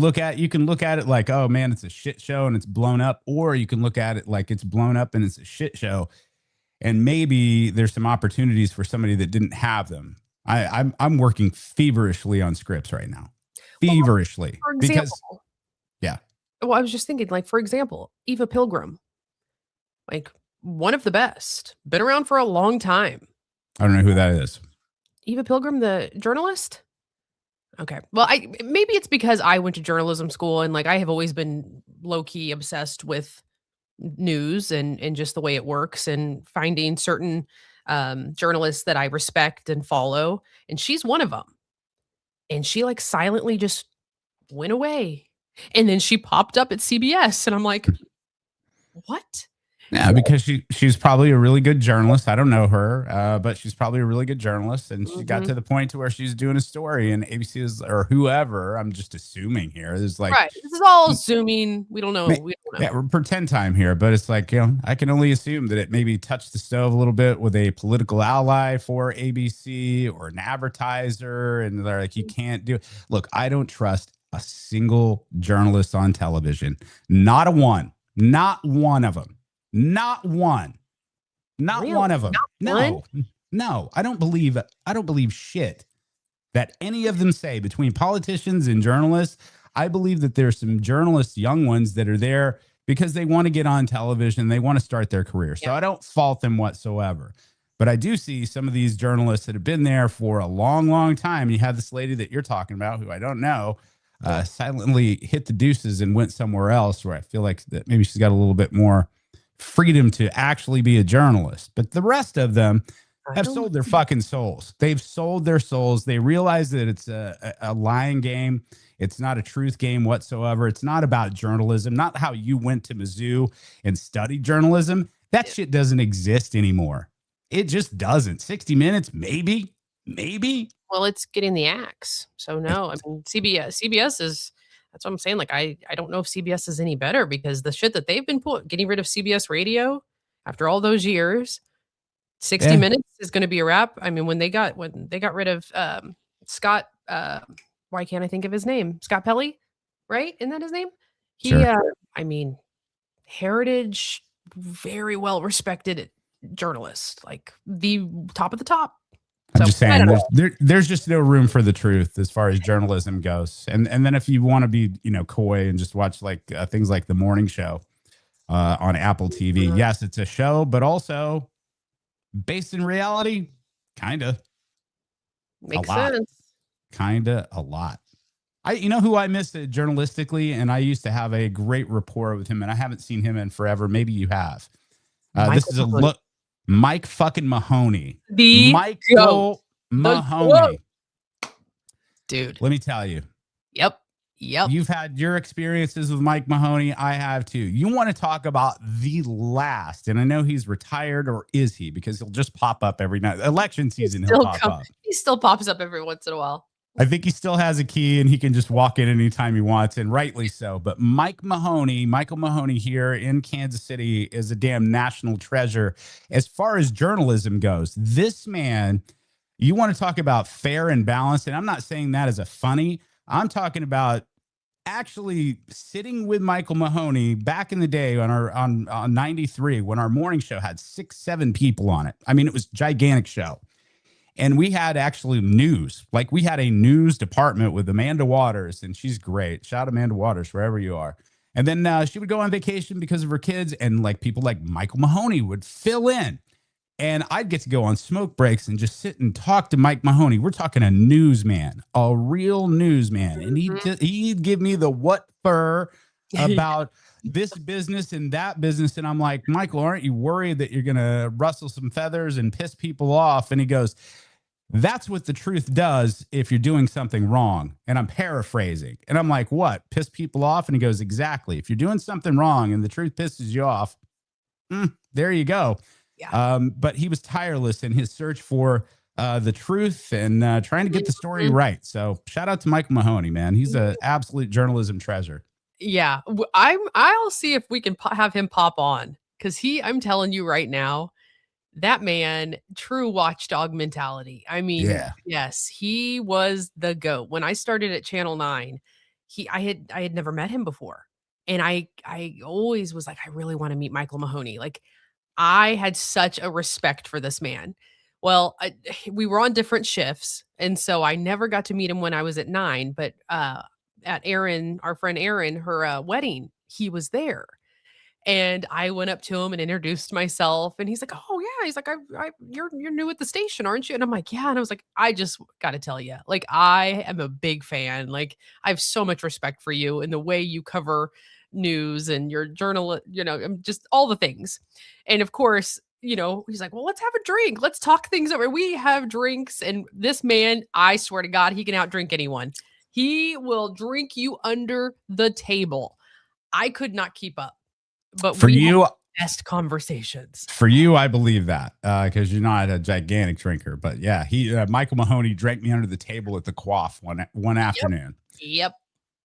[SPEAKER 1] can look at it like, oh man, it's a shit show and it's blown up, or you can look at it like it's blown up and it's a shit show. And maybe there's some opportunities for somebody that didn't have them. I'm working feverishly on scripts right now. Feverishly.
[SPEAKER 2] Well, for example,
[SPEAKER 1] yeah.
[SPEAKER 2] Well, I was just thinking, like, for example, Eva Pilgrim, like one of the best, been around for a long time.
[SPEAKER 1] I don't know who that is.
[SPEAKER 2] Eva Pilgrim, the journalist. Okay. Well, maybe it's because I went to journalism school and like I have always been low key obsessed with news and just the way it works and finding certain journalists that I respect and follow. And she's one of them. And she like silently just went away. And then she popped up at CBS and I'm like, what?
[SPEAKER 1] Yeah, because she's probably a really good journalist. I don't know her, but she's probably a really good journalist. And she got to the point to where she's doing a story and ABC is, or whoever, I'm just assuming here. There's like,
[SPEAKER 2] right. This is all assuming. We don't know. We don't know.
[SPEAKER 1] Yeah, we're pretend time here, but it's like, I can only assume that it maybe touched the stove a little bit with a political ally for ABC or an advertiser. And they're like, you can't do it. Look, I don't trust a single journalist on television. Not one of them. Not one. Not really? One of them. No. I don't believe shit that any of them say. Between politicians and journalists, I believe that there's some journalists, young ones, that are there because they want to get on television. They want to start their career. So I don't fault them whatsoever. But I do see some of these journalists that have been there for a long, long time. You have this lady that you're talking about, who I don't know, silently hit the deuces and went somewhere else, where I feel like that maybe she's got a little bit more freedom to actually be a journalist. But the rest of them have sold their fucking souls. They've sold their souls. They realize that it's a lying game. It's not a truth game whatsoever. It's not about journalism, not how you went to Mizzou and studied journalism. That shit doesn't exist anymore. It just doesn't. 60 Minutes, maybe.
[SPEAKER 2] Well, it's getting the axe. So no, I mean, CBS is, that's what I'm saying. Like, I don't know if CBS is any better, because the shit that they've been getting rid of CBS radio after all those years, 60 Minutes is going to be a wrap. I mean, when they got rid of Scott, why can't I think of his name? Scott Pelley, right? Isn't that his name?
[SPEAKER 1] Sure.
[SPEAKER 2] I mean, heritage, very well respected journalist, like the top of the top.
[SPEAKER 1] I'm just saying, there's just no room for the truth as far as journalism goes. And then if you want to be, coy and just watch like things like The Morning Show on Apple TV, yes, it's a show, but also based in reality, kind of.
[SPEAKER 2] Makes sense.
[SPEAKER 1] Kind of a lot. Who I missed journalistically, and I used to have a great rapport with him, and I haven't seen him in forever. Maybe you have. This is a look. Mike fucking Mahoney.
[SPEAKER 2] Michael
[SPEAKER 1] Mahoney.
[SPEAKER 2] Dude.
[SPEAKER 1] Let me tell you.
[SPEAKER 2] Yep. Yep.
[SPEAKER 1] You've had your experiences with Mike Mahoney. I have too. You want to talk about the last, and I know he's retired, or is he? Because he'll just pop up every night. Election season, he'll pop up.
[SPEAKER 2] He still pops up every once in a while.
[SPEAKER 1] I think he still has a key and he can just walk in anytime he wants, and rightly so. But Michael Mahoney here in Kansas City is a damn national treasure as far as journalism goes. This man, you want to talk about fair and balanced, and I'm not saying that as a funny. I'm talking about actually sitting with Michael Mahoney back in the day on 93 when our morning show had 6-7 people on it. I mean, it was a gigantic show. And we had actually news. Like, we had a news department with Amanda Waters, and she's great. Shout out Amanda Waters, wherever you are. And then she would go on vacation because of her kids, and like people like Michael Mahoney would fill in. And I'd get to go on smoke breaks and just sit and talk to Mike Mahoney. We're talking a newsman, a real newsman. And he'd give me the what for about this business and that business. And I'm like, Michael, aren't you worried that you're going to rustle some feathers and piss people off? And he goes, that's what the truth does if you're doing something wrong. And I'm paraphrasing. And I'm like, what? Piss people off? And he goes, exactly. If you're doing something wrong and the truth pisses you off, there you go. Yeah. But he was tireless in his search for the truth and trying to get the story right. So shout out to Michael Mahoney, man. He's an absolute journalism treasure.
[SPEAKER 2] Yeah, I'll see if we can have him pop on, because I'm telling you right now, that man, true watchdog mentality. I mean, yes, he was the GOAT. When I started at Channel 9, I had never met him before. And I always was like, I really want to meet Michael Mahoney. Like, I had such a respect for this man. Well, we were on different shifts, and so I never got to meet him when I was at 9, but at Erin, our friend Erin, her wedding, he was there. And I went up to him and introduced myself, and he's like, "Oh yeah," he's like, "You're new at the station, aren't you?" And I'm like, "Yeah." And I was like, "I just got to tell you, like, I am a big fan. Like, I have so much respect for you and the way you cover news and your journal, just all the things." And of course, he's like, "Well, let's have a drink. Let's talk things over." We have drinks, and this man, I swear to God, he can outdrink anyone. He will drink you under the table. I could not keep up. But
[SPEAKER 1] for you,
[SPEAKER 2] best conversations.
[SPEAKER 1] For you, I believe that because you're not a gigantic drinker. But yeah, Michael Mahoney drank me under the table at the Quaff one afternoon.
[SPEAKER 2] Yep.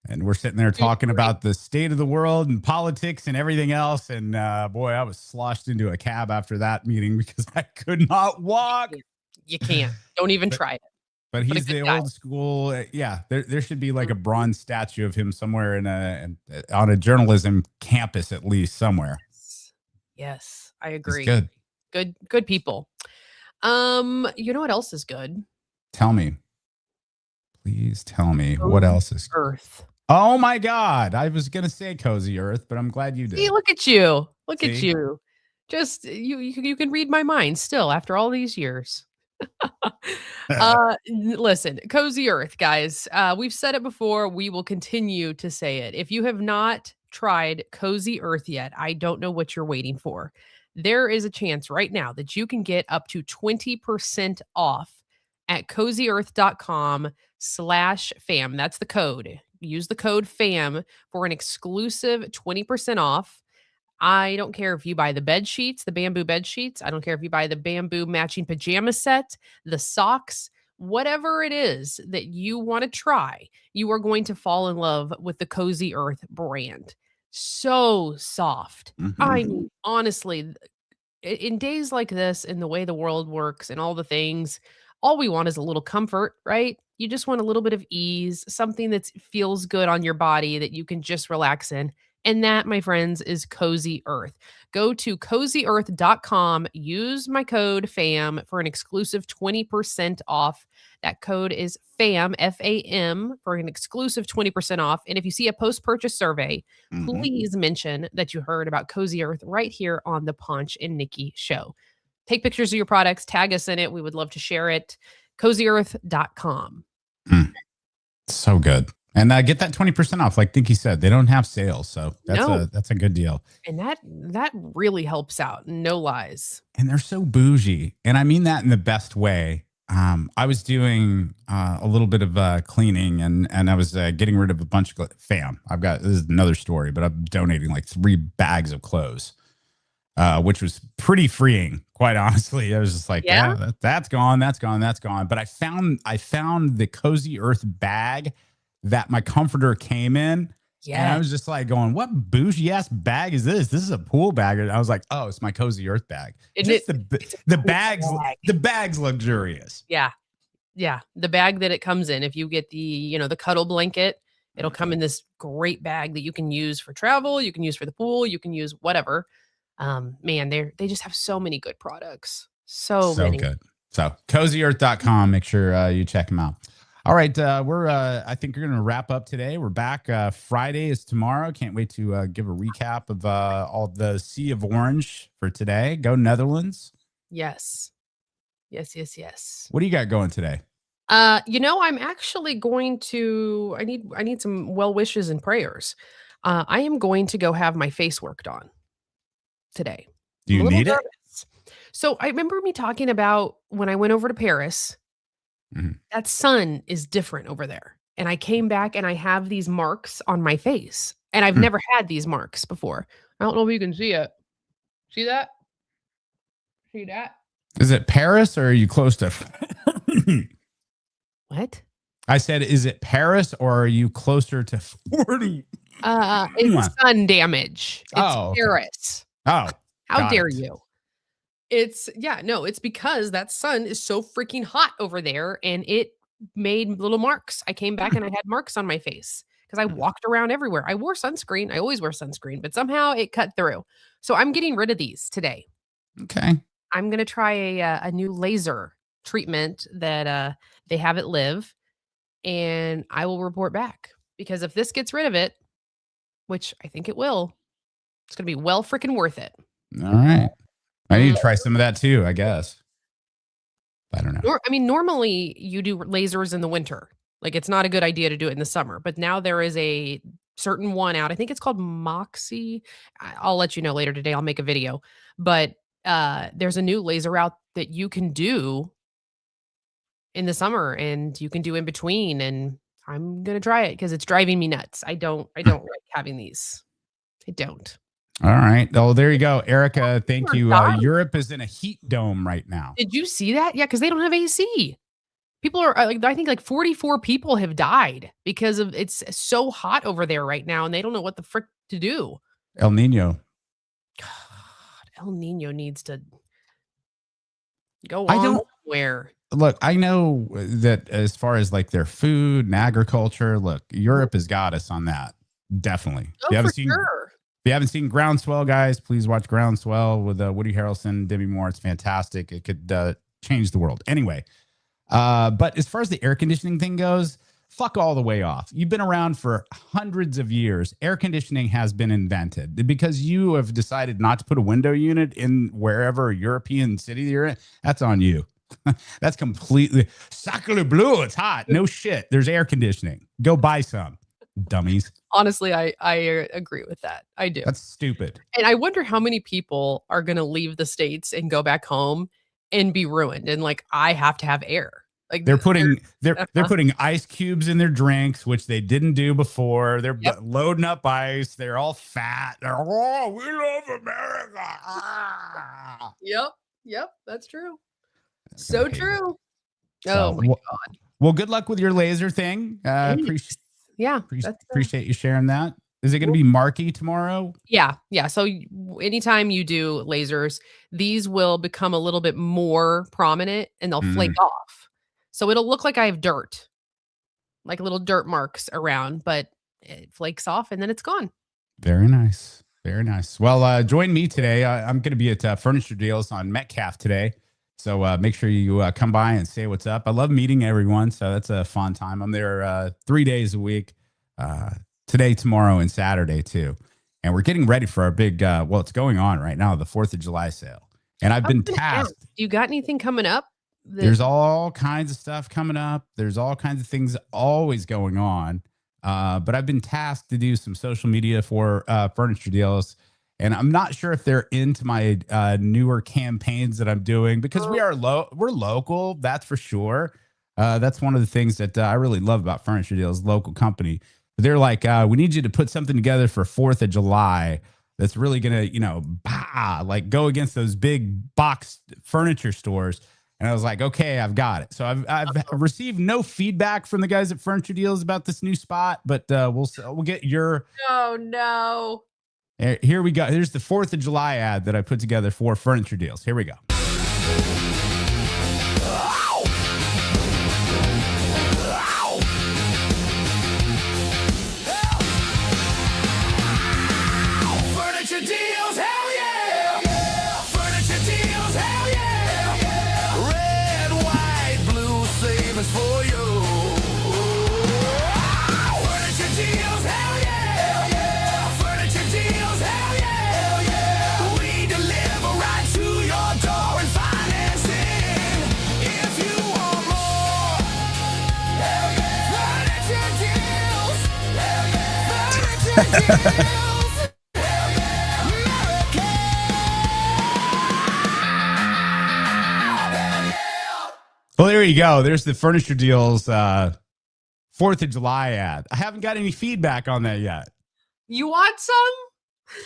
[SPEAKER 1] And we're sitting there talking about the state of the world and politics and everything else. And boy, I was sloshed into a cab after that meeting because I could not walk.
[SPEAKER 2] You can't. Don't even try it.
[SPEAKER 1] But he's the old school. Yeah, there should be like a bronze statue of him somewhere on a journalism campus, at least somewhere.
[SPEAKER 2] Yes, I agree.
[SPEAKER 1] He's
[SPEAKER 2] Good people. You know what else is good?
[SPEAKER 1] Tell me. Please tell me what else is good.
[SPEAKER 2] Earth.
[SPEAKER 1] Oh my God. I was going to say Cozy Earth, but I'm glad you did.
[SPEAKER 2] See, look at you. Look at you. Just you can read my mind still after all these years. Listen, Cozy Earth, guys. We've said it before. We will continue to say it. If you have not tried Cozy Earth yet, I don't know what you're waiting for. There is a chance right now that you can get up to 20% off at cozyearth.com/fam. That's the code. Use the code FAM for an exclusive 20% off. I don't care if you buy the bed sheets, the bamboo bed sheets. I don't care if you buy the bamboo matching pajama set, the socks, whatever it is that you want to try, you are going to fall in love with the Cozy Earth brand. So soft. Mm-hmm. I mean, honestly, in days like this, in the way the world works and all the things, all we want is a little comfort, right? You just want a little bit of ease, something that feels good on your body that you can just relax in. And that, my friends, is Cozy Earth. Go to cozyearth.com. Use my code FAM for an exclusive 20% off. That code is FAM, F-A-M, for an exclusive 20% off. And if you see a post-purchase survey, please mention that you heard about Cozy Earth right here on the Ponch and Nikki show. Take pictures of your products. Tag us in it. We would love to share it. cozyearth.com.
[SPEAKER 1] So good. And get that 20% off. Like Nikki said, they don't have sales. So that's a good deal.
[SPEAKER 2] And that really helps out. No lies.
[SPEAKER 1] And they're so bougie. And I mean that in the best way. I was doing a little bit of cleaning and I was getting rid of a bunch of this is another story, but I'm donating like 3 bags of clothes, which was pretty freeing, quite honestly. I was just like,
[SPEAKER 2] Yeah?
[SPEAKER 1] that's gone, that's gone, that's gone. But I found the Cozy Earth bag that my comforter came in. And I
[SPEAKER 2] Yeah.
[SPEAKER 1] was just like going, what bougie ass bag is this? This is a pool bag. And I was like, oh, it's my Cozy Earth bag.
[SPEAKER 2] Isn't
[SPEAKER 1] Just
[SPEAKER 2] it? It's a
[SPEAKER 1] the
[SPEAKER 2] cool
[SPEAKER 1] bags,
[SPEAKER 2] bag.
[SPEAKER 1] the bag's luxurious.
[SPEAKER 2] Yeah. Yeah. The bag that it comes in, if you get the cuddle blanket, it'll come in this great bag that you can use for travel, you can use for the pool, you can use whatever. Man, they just have so many good products. So many.
[SPEAKER 1] Good. So cozyearth.com. Make sure you check them out. All right. I think we're going to wrap up today. We're back. Friday is tomorrow. Can't wait to give a recap of all the Sea of Orange for today. Go Netherlands.
[SPEAKER 2] Yes. Yes.
[SPEAKER 1] What do you got going today?
[SPEAKER 2] I'm actually going to I need some well wishes and prayers. I am going to go have my face worked on today.
[SPEAKER 1] Do you need it?
[SPEAKER 2] So I remember me talking about when I went over to Paris, that sun is different over there. And I came back and I have these marks on my face. And I've never had these marks before. I don't know if you can see it. See that? See that?
[SPEAKER 1] Is it Paris or are you close to?
[SPEAKER 2] What?
[SPEAKER 1] I said, is it Paris or are you closer to 40?
[SPEAKER 2] It's sun damage. It's Paris.
[SPEAKER 1] Oh,
[SPEAKER 2] how dare you? It's because that sun is so freaking hot over there and it made little marks. I came back and I had marks on my face because I walked around everywhere. I wore sunscreen. I always wear sunscreen, but somehow it cut through. So I'm getting rid of these today.
[SPEAKER 1] Okay.
[SPEAKER 2] I'm going to try a new laser treatment that they have at Live, and I will report back because if this gets rid of it, which I think it will, it's going to be well freaking worth it.
[SPEAKER 1] All right. I need to try some of that too, I guess. I don't know.
[SPEAKER 2] Normally you do lasers in the winter. Like it's not a good idea to do it in the summer, but now there is a certain one out. I think it's called Moxie. I'll let you know later today. I'll make a video, but there's a new laser out that you can do in the summer and you can do in between. And I'm going to try it because it's driving me nuts. I don't like having these. I don't.
[SPEAKER 1] All right. Oh, there you go. Erica, thank you. Europe is in a heat dome right now.
[SPEAKER 2] Did you see that? Yeah, because they don't have AC. People are like, I think like 44 people have died because of it's so hot over there right now and they don't know what the frick to do.
[SPEAKER 1] El Nino.
[SPEAKER 2] God, El Nino needs to go on somewhere.
[SPEAKER 1] Look, I know that as far as like their food and agriculture, look, Europe has got us on that. Definitely.
[SPEAKER 2] Oh, sure.
[SPEAKER 1] If you haven't seen Groundswell, guys, please watch Groundswell with Woody Harrelson, Demi Moore. It's fantastic. It could change the world. Anyway, but as far as the air conditioning thing goes, fuck all the way off. You've been around for hundreds of years. Air conditioning has been invented because you have decided not to put a window unit in wherever European city you're in. That's on you. That's completely sacre bleu. It's hot. No shit. There's air conditioning. Go buy some. Dummies.
[SPEAKER 2] Honestly, I agree with that. I do.
[SPEAKER 1] That's stupid.
[SPEAKER 2] And I wonder how many people are going to leave the States and go back home and be ruined. And like, I have to have air. Like
[SPEAKER 1] they're putting ice cubes in their drinks, which they didn't do before. They're loading up ice. They're all fat. They're we love America. Ah.
[SPEAKER 2] Yep. That's true. So true.
[SPEAKER 1] So,
[SPEAKER 2] oh my God.
[SPEAKER 1] Well, good luck with your laser thing. Appreciate you sharing that. Is it going to be marky tomorrow?
[SPEAKER 2] Yeah. So anytime you do lasers, these will become a little bit more prominent and they'll flake off. So it'll look like I have dirt, like little dirt marks around, but it flakes off and then it's gone.
[SPEAKER 1] Very nice. Very nice. Well, join me today. I'm going to be at Furniture Deals on Metcalf today. So make sure you come by and say what's up. I love meeting everyone. So that's a fun time. I'm there 3 days a week, today, tomorrow, and Saturday too. And we're getting ready for our big, it's going on right now, the 4th of July sale. And I've been tasked.
[SPEAKER 2] You got anything coming up?
[SPEAKER 1] There's all kinds of stuff coming up. There's all kinds of things always going on. But I've been tasked to do some social media for Furniture Deals. And I'm not sure if they're into my newer campaigns that I'm doing, because we're local. That's for sure. That's one of the things that I really love about Furniture Deals, local company. They're like, we need you to put something together for 4th of July that's really going to, like go against those big box furniture stores. And I was like, okay, I've got it. So I've received no feedback from the guys at Furniture Deals about this new spot, but we'll get your.
[SPEAKER 2] Oh no.
[SPEAKER 1] Here we go. Here's the 4th of July ad that I put together for Furniture Deals. Here we go.
[SPEAKER 8] Furniture Deals, hell yeah! Furniture Deals, hell yeah! Red, white, blue savings for you. Furniture Deals, hell yeah! Furniture Deals, hell yeah! We deliver right to your door and financing. If you want more, hell yeah! Furniture Deals, hell yeah! Furniture Deals.
[SPEAKER 1] Well, there you go. There's the Furniture Deals 4th of July ad. I haven't got any feedback on that yet.
[SPEAKER 2] You want some?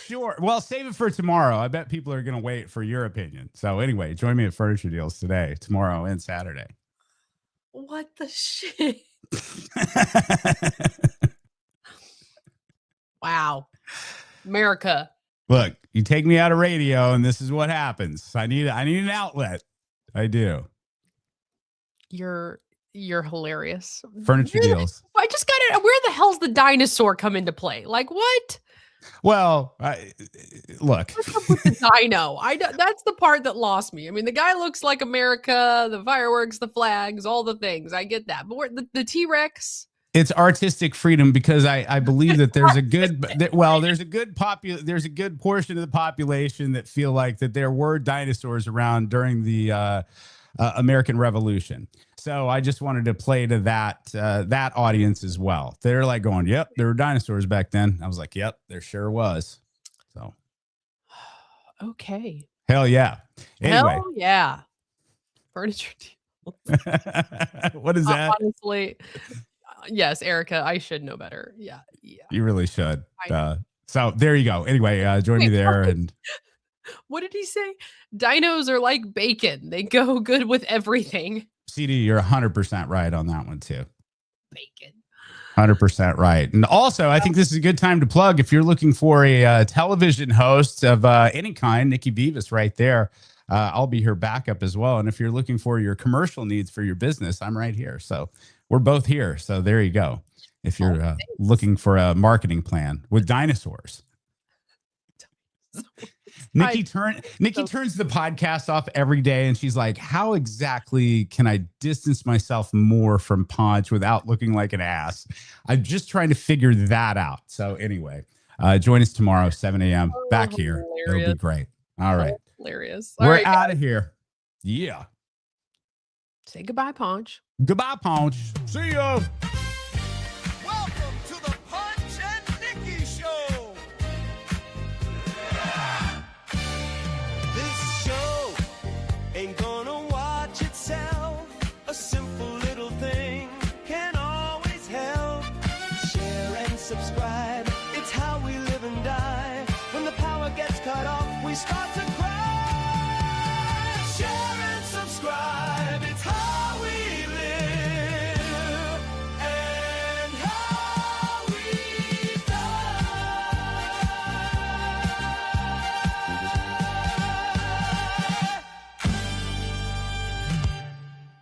[SPEAKER 1] Sure. Well, save it for tomorrow. I bet people are going to wait for your opinion. So anyway, join me at Furniture Deals today, tomorrow, and Saturday.
[SPEAKER 2] What the shit? Wow. America.
[SPEAKER 1] Look, you take me out of radio, and this is what happens. I need an outlet. I do.
[SPEAKER 2] You're hilarious.
[SPEAKER 1] Furniture Deals.
[SPEAKER 2] I just got it. Where the hell's the dinosaur come into play? Like what?
[SPEAKER 1] Well, look.
[SPEAKER 2] What's up with the dino? That's the part that lost me. I mean, the guy looks like America, the fireworks, the flags, all the things. I get that. But where, the T-Rex?
[SPEAKER 1] It's artistic freedom, because I believe that there's a good there's a good portion of the population that feel like that there were dinosaurs around during the American Revolution. So I just wanted to play to that audience as well. They're like going, "Yep, there were dinosaurs back then." I was like, "Yep, there sure was." So,
[SPEAKER 2] okay.
[SPEAKER 1] Hell yeah. Anyway.
[SPEAKER 2] Hell yeah. Furniture Deals.
[SPEAKER 1] What is that?
[SPEAKER 2] Honestly, yes, Erica, I should know better. Yeah.
[SPEAKER 1] You really should. So there you go. Anyway, join me there. And
[SPEAKER 2] what did he say? Dinos are like bacon. They go good with everything.
[SPEAKER 1] CD, you're 100% right on that one too.
[SPEAKER 2] Bacon.
[SPEAKER 1] 100% right. And also, I think this is a good time to plug if you're looking for a television host of any kind. Nikki Beavis right there. I'll be her backup as well. And if you're looking for your commercial needs for your business, I'm right here. So we're both here. So there you go. If you're looking for a marketing plan with dinosaurs. Nikki turns the podcast off every day, and she's like, how exactly can I distance myself more from Ponch without looking like an ass? I'm just trying to figure that out. So anyway, join us tomorrow, 7 a.m. back here.
[SPEAKER 2] Hilarious.
[SPEAKER 1] It'll be great. All right.
[SPEAKER 2] Hilarious.
[SPEAKER 1] We're out of here. Yeah.
[SPEAKER 2] Say goodbye, Ponch.
[SPEAKER 1] Goodbye, Ponch. See ya.
[SPEAKER 8] Welcome to the Ponch and Nikki Show. This show ain't gonna watch itself. A simple little thing can always help. Share and subscribe. It's how we live and die. When the power gets cut off, we start